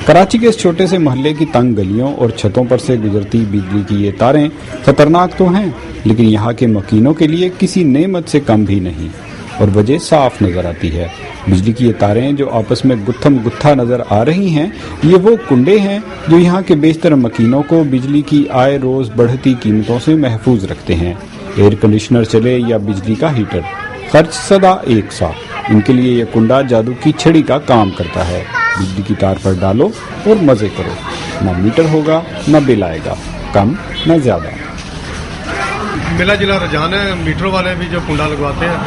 کراچی کے اس چھوٹے سے محلے کی تنگ گلیوں اور چھتوں پر سے گزرتی بجلی کی یہ تاریں خطرناک تو ہیں، لیکن یہاں کے مکینوں کے لیے کسی نعمت سے کم بھی نہیں، اور وجہ صاف نظر آتی ہے۔ بجلی کی یہ تاریں جو آپس میں گتھم گتھا نظر آ رہی ہیں، یہ وہ کنڈے ہیں جو یہاں کے بیشتر مکینوں کو بجلی کی آئے روز بڑھتی قیمتوں سے محفوظ رکھتے ہیں۔ ایئر کنڈیشنر چلے یا بجلی کا ہیٹر، خرچ سدا ایک سا۔ ان کے لیے یہ کنڈا جادو کی چھڑی کا کام کرتا ہے۔ بجلی کی تار پر ڈالو اور مزے کرو، نہ میٹر ہوگا نہ بل آئے گا، کم نہ زیادہ۔ ملا جلا رجحان ہے، میٹروں والے بھی جو کنڈا لگواتے ہیں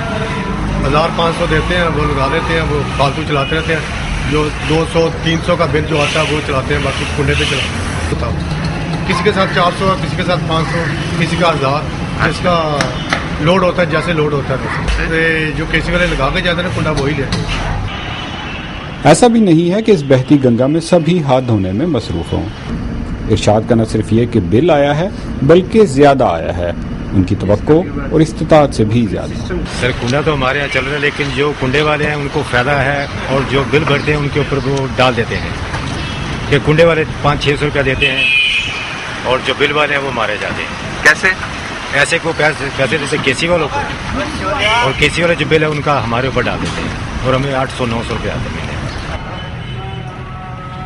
1500 دیتے ہیں، وہ لگا لیتے ہیں، وہ فالتو چلاتے رہتے ہیں۔ جو 200-300 کا بل جو آتا ہے وہ چلاتے ہیں، باقی کنڈے پہ چلاتے ہیں۔ کسی کے ساتھ 400، کسی کے ساتھ 500، کسی کا 1000، جس کا لوڈ ہوتا ہے، جیسے لوڈ ہوتا ہے جو کیسی والے لگا کے جاتے ہیں کنڈا وہی لیتے ہیں۔ ایسا بھی نہیں ہے کہ اس بہتی گنگا میں سبھی ہاتھ دھونے میں مصروف ہوں۔ ارشاد کا نہ صرف یہ کہ بل آیا ہے بلکہ زیادہ آیا ہے، ان کی توقع اور استطاعت سے بھی زیادہ۔ سر کنڈا تو ہمارے یہاں چل رہا ہے، لیکن جو کنڈے والے ہیں ان کو فائدہ ہے، اور جو بل بھرتے ہیں ان کے اوپر وہ ڈال دیتے ہیں کہ کنڈے والے 500-600 روپیہ دیتے ہیں اور جو بل والے ہیں وہ مارے جاتے ہیں۔ کیسے؟ ایسے کو پیسے جیسے کیسی والوں کو، اور کیسی والے جو بل ہے ان کا ہمارے اوپر ڈال دیتے ہیں، اور ہمیں 800-900 روپیہ آتے ہیں۔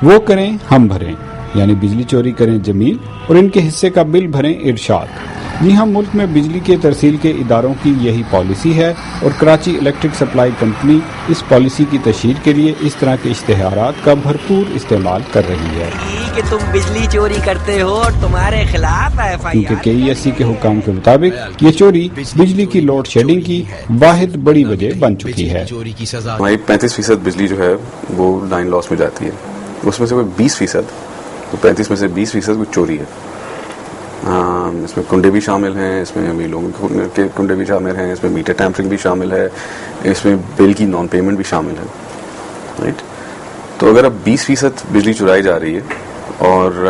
وہ کریں ہم بھریں، یعنی بجلی چوری کریں جمیل اور ان کے حصے کا بل بھریں ارشاد۔ جی ہاں، ملک میں بجلی کے ترسیل کے اداروں کی یہی پالیسی ہے، اور کراچی الیکٹرک سپلائی کمپنی اس پالیسی کی تشہیر کے لیے اس طرح کے اشتہارات کا بھرپور استعمال کر رہی ہے کہ تم بجلی چوری کرتے ہو اور تمہارے خلاف کیونکہ KESC کے حکام کے مطابق یہ چوری بجلی کی لوڈ شیڈنگ کی واحد بڑی وجہ بن چکی ہے۔ ہماری 35% بجلی جو ہے وہ لائن لاس میں جاتی ہے، اس میں سے کوئی 20%، تو 35 میں سے 20% وہ چوری ہے۔ اس میں کنڈے بھی شامل ہیں، اس میں امیر لوگوں کے کنڈے بھی شامل ہیں، اس میں میٹر ٹیمپرنگ بھی شامل ہے، اس میں بل کی نان پیمنٹ بھی شامل ہے، رائٹ؟ تو اگر اب 20% بجلی چرائی جا رہی ہے اور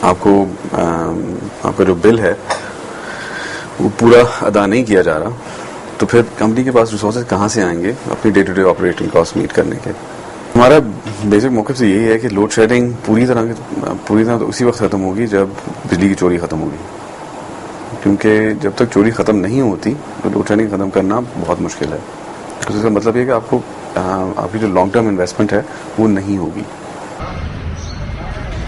آپ کا جو بل ہے وہ پورا ادا نہیں کیا جا رہا، تو پھر کمپنی کے پاس ریسورسز کہاں سے آئیں گے اپنی day to day operating cost meet کرنے کے؟ ہمارا بیسک موقف سے یہی ہے کہ لوڈ شیڈنگ پوری طرح تو اسی وقت ختم ہوگی جب بجلی کی چوری ختم ہوگی، کیونکہ جب تک چوری ختم نہیں ہوتی تو لوڈ شیڈنگ ختم کرنا بہت مشکل ہے۔ اس کا مطلب یہ کہ آپ کی جو لانگ ٹرم انویسٹمنٹ ہے وہ نہیں ہوگی۔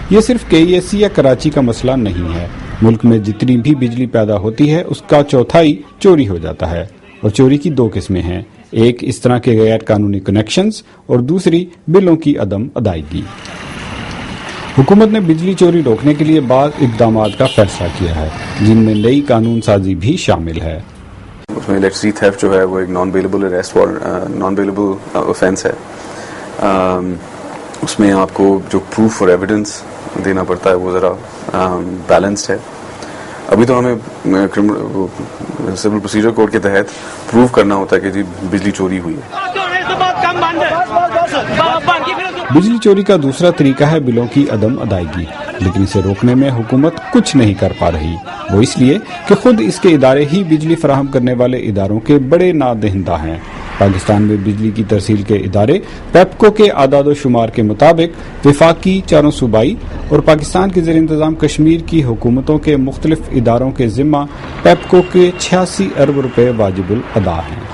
یہ صرف KESC یا کراچی کا مسئلہ نہیں ہے، ملک میں جتنی بھی بجلی پیدا ہوتی ہے اس کا چوتھائی چوری ہو جاتا ہے، اور چوری کی 2 قسمیں ہیں، ایک اس طرح کے غیر قانونی کنیکشنز اور دوسری بلوں کی عدم ادائیگی۔ حکومت نے بجلی چوری روکنے کے لیے بعض اقدامات کا فیصلہ کیا ہے، جن میں نئی قانون سازی بھی شامل ہے۔ اس میں الیکٹریسٹی تھیفٹ جو ہے وہ ایک نان بیلیبل اوفینس ہے۔ اس میں آپ کو جو پروف اور ایویڈنس دینا پڑتا ہے وہ ذرا بیلنسڈ ہے۔ ابھی تو ہمیں سول پروسیجر کوڈ کے تحت پروو کرنا ہوتا ہے کہ جی بجلی چوری ہوئی ہے۔ بجلی چوری کا دوسرا طریقہ ہے بلوں کی عدم ادائیگی، لیکن اسے روکنے میں حکومت کچھ نہیں کر پا رہی، وہ اس لیے کہ خود اس کے ادارے ہی بجلی فراہم کرنے والے اداروں کے بڑے نادہندہ ہیں۔ پاکستان میں بجلی کی ترسیل کے ادارے پیپکو کے اعداد و شمار کے مطابق وفاقی، 4 صوبائی اور پاکستان کے زیر انتظام کشمیر کی حکومتوں کے مختلف اداروں کے ذمہ پیپکو کے 86 ارب روپے واجب الادا ہیں۔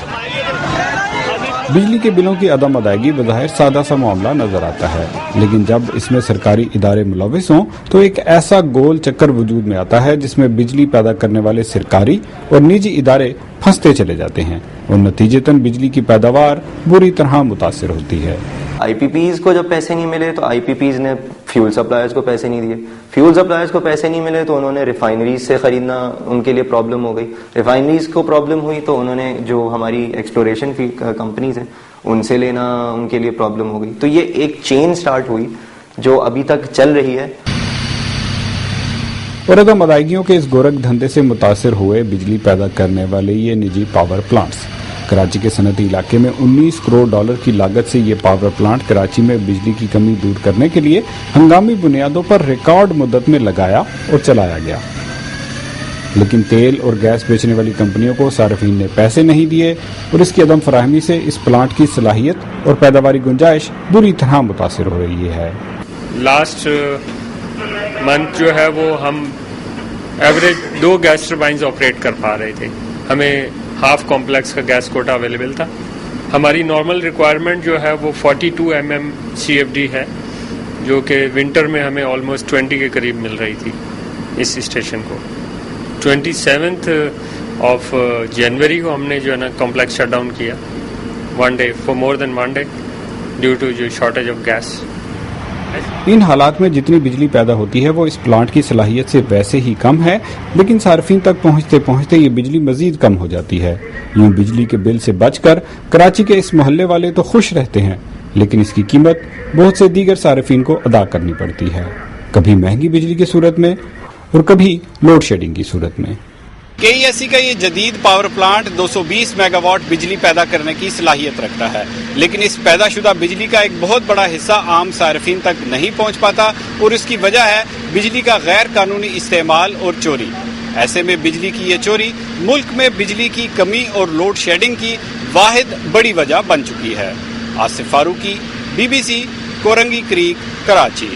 بجلی کے بلوں کی عدم ادائیگی بظاہر سادہ سا معاملہ نظر آتا ہے، لیکن جب اس میں سرکاری ادارے ملوث ہوں تو ایک ایسا گول چکر وجود میں آتا ہے جس میں بجلی پیدا کرنے والے سرکاری اور نجی ادارے پھنستے چلے جاتے ہیں، اور نتیجتاً بجلی کی پیداوار بری طرح متاثر ہوتی ہے۔ IPPs کو جب پیسے نہیں ملے تو IPPs نے فیول سپلائرز کو پیسے نہیں دیے، فیول سپلائرز کو پیسے نہیں ملے تو انہوں نے ریفائنریز سے خریدنا ان کے لیے پرابلم ہو گئی، ریفائنریز کو پرابلم ہوئی تو انہوں نے جو ہماری ایکسپلوریشن کمپنیز ہیں ان سے لینا ان کے لیے پرابلم ہو گئی۔ تو یہ ایک چین سٹارٹ ہوئی جو ابھی تک چل رہی ہے۔ اور عدم ادائیگیوں کے اس گورکھ دھندے سے متاثر ہوئے بجلی پیدا کرنے والے یہ نجی پاور پلانٹس۔ کراچی کے صنعتی علاقے میں 19 کروڑ ڈالر کی لاگت سے یہ پاور پلانٹ کراچی میں بجلی کی کمی دور کرنے کے لیے ہنگامی بنیادوں پر ریکارڈ مدت میں لگایا اور چلایا گیا۔ لیکن تیل اور گیس بیچنے والی کمپنیوں کو صارفین نے پیسے نہیں دیے اور اس کی عدم فراہمی سے اس پلانٹ کی صلاحیت اور پیداواری گنجائش بری طرح متاثر ہو رہی ہے۔ لاسٹ منتھ جو ہے وہ ہم ایوریج 2 گیس ٹربائنز آپریٹ کر پا رہے تھے، ہمیں ہاف کمپلیکس کا گیس کوٹا اویلیبل تھا۔ ہماری نارمل ریکوائرمنٹ جو ہے وہ 42 mm CFD ہے، جو کہ ونٹر میں ہمیں آلموسٹ 20 کے قریب مل رہی تھی اس اسٹیشن کو۔ 27 جنوری کو ہم نے جو ہے نا کمپلیکس شٹ ڈاؤن کیا 1 day for more than 1 day due to جو شارٹیج آف گیس۔ ان حالات میں جتنی بجلی پیدا ہوتی ہے وہ اس پلانٹ کی صلاحیت سے ویسے ہی کم ہے، لیکن صارفین تک پہنچتے پہنچتے یہ بجلی مزید کم ہو جاتی ہے۔ یوں بجلی کے بل سے بچ کر کراچی کے اس محلے والے تو خوش رہتے ہیں، لیکن اس کی قیمت بہت سے دیگر صارفین کو ادا کرنی پڑتی ہے، کبھی مہنگی بجلی کی صورت میں اور کبھی لوڈ شیڈنگ کی صورت میں۔ KESC کا یہ جدید پاور پلانٹ 220 میگا واٹ بجلی پیدا کرنے کی صلاحیت رکھتا ہے، لیکن اس پیدا شدہ بجلی کا ایک بہت بڑا حصہ عام صارفین تک نہیں پہنچ پاتا، اور اس کی وجہ ہے بجلی کا غیر قانونی استعمال اور چوری۔ ایسے میں بجلی کی یہ چوری ملک میں بجلی کی کمی اور لوڈ شیڈنگ کی واحد بڑی وجہ بن چکی ہے۔ Asif Farooqui, BBC، Korangi Creek, Karachi.